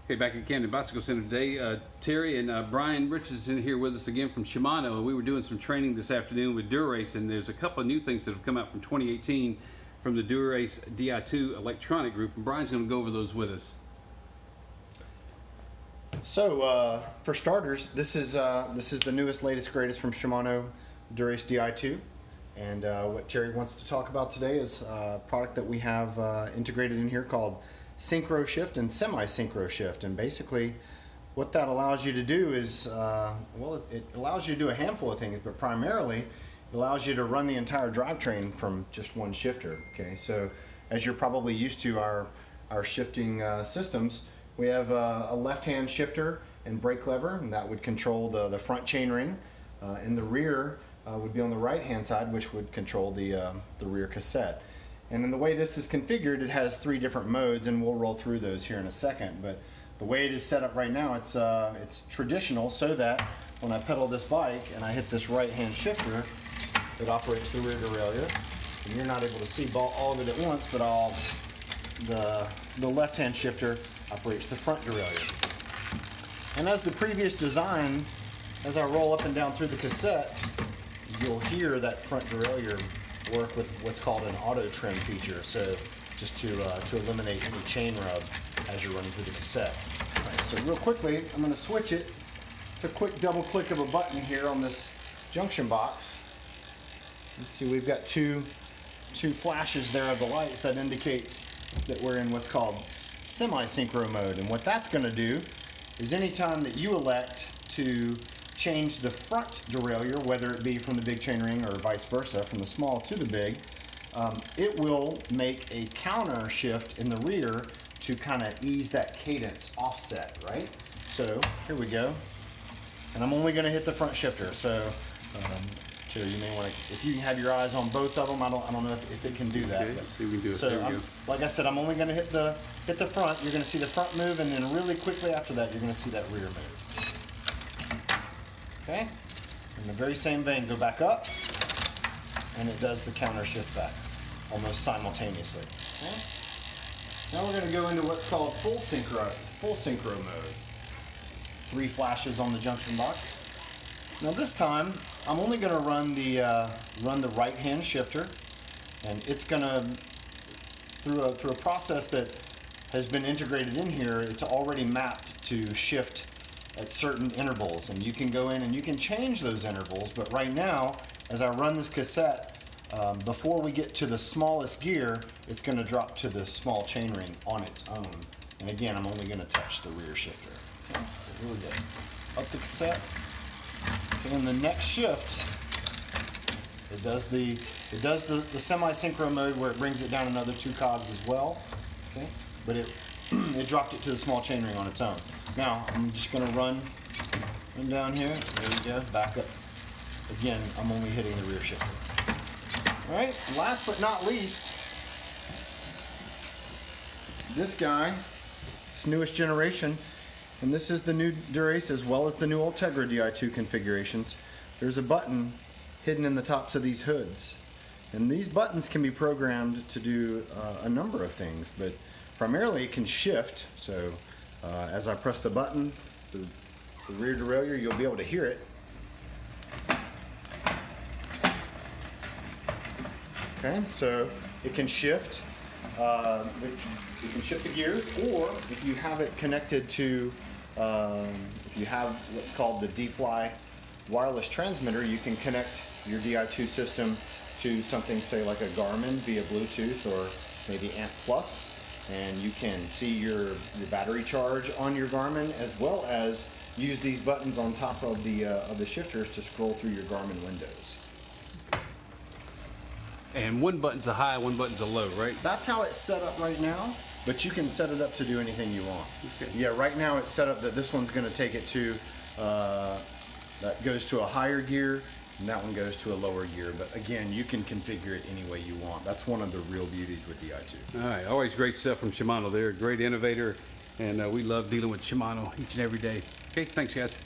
Okay, back at Camden Bicycle Center today. Terry and Brian Richardson here with us again from Shimano. We were doing some training this afternoon with Dura Ace, and there's a couple of new things that have come out from 2018 from the Dura Ace DI2 electronic group, and Brian's going to go over those with us. So for starters, this is the newest, latest, greatest from Shimano, Dura Ace DI2. And what Terry wants to talk about today is a product that we have integrated in here called synchro shift and semi-synchro shift. And basically what that allows you to do is, well, it allows you to do a handful of things, but primarily it allows you to run the entire drivetrain from just one shifter. Okay, so as you're probably used to our shifting systems, we have a left-hand shifter and brake lever, and that would control the front chainring, and the rear would be on the right-hand side, which would control the rear cassette. And in the way this is configured, it has 3 different modes, and we'll roll through those here in a second. But the way it is set up right now, it's traditional, so that when I pedal this bike and I hit this right-hand shifter, it operates the rear derailleur. And you're not able to see all of it at once, but the left-hand shifter operates the front derailleur. And as the previous design, as I roll up and down through the cassette, you'll hear that front derailleur work with what's called an auto trim feature, so just to eliminate any chain rub as you're running through the cassette. Right, so real quickly, I'm going to switch it. It's a quick double click of a button here on this junction box. You see we've got two flashes there of the lights that indicates that we're in what's called semi-synchro mode. And what that's going to do is anytime that you elect to change the front derailleur, whether it be from the big chainring or vice versa, from the small to the big, it will make a counter shift in the rear to kind of ease that cadence offset, right? So here we go. And I'm only going to hit the front shifter. So you may want to, if you can have your eyes on both of them, I don't know if it can do that. Okay, let's see if we can do it. So there we go. like I said, I'm only going to hit the front. You're going to see the front move, and then really quickly after that, you're going to see that rear move. Okay, in the very same vein, go back up, and it does the counter shift back, almost simultaneously. Okay? Now we're going to go into what's called full synchro mode. 3 flashes on the junction box. Now this time, I'm only going to run the right-hand shifter, and it's going to, through a process that has been integrated in here, it's already mapped to shift at certain intervals, and you can go in and you can change those intervals. But right now, as I run this cassette, before we get to the smallest gear, it's going to drop to the small chainring on its own. And again, I'm only going to touch the rear shifter. Okay, so here we go. Up the cassette. Okay, in the next shift, it does the semi-synchro mode where it brings it down another 2 cogs as well. Okay, but it dropped it to the small chainring on its own. Now, I'm just going to run down here. There we go. Back up. Again, I'm only hitting the rear shifter. All right. Last but not least, this guy, this newest generation, and this is the new Dura Ace as well as the new Ultegra DI2 configurations. There's a button hidden in the tops of these hoods. And these buttons can be programmed to do a number of things, but primarily it can shift. So as I press the button, the rear derailleur, you'll be able to hear it. Okay, so it can shift. You can shift the gears, or if you have it connected to, if you have what's called the D-Fly wireless transmitter, you can connect your DI2 system to something, say like a Garmin via Bluetooth or maybe Amp Plus. And you can see your battery charge on your Garmin, as well as use these buttons on top of the shifters to scroll through your Garmin windows. And one button's a high, one button's a low, right? That's how it's set up right now, but you can set it up to do anything you want. Okay. Yeah, right now it's set up that this one's going to take it to, that goes to a higher gear, and that one goes to a lower gear. But again, you can configure it any way you want. That's one of the real beauties with DI2. All right, always great stuff from Shimano. They're a great innovator, and we love dealing with Shimano each and every day. Okay, thanks guys.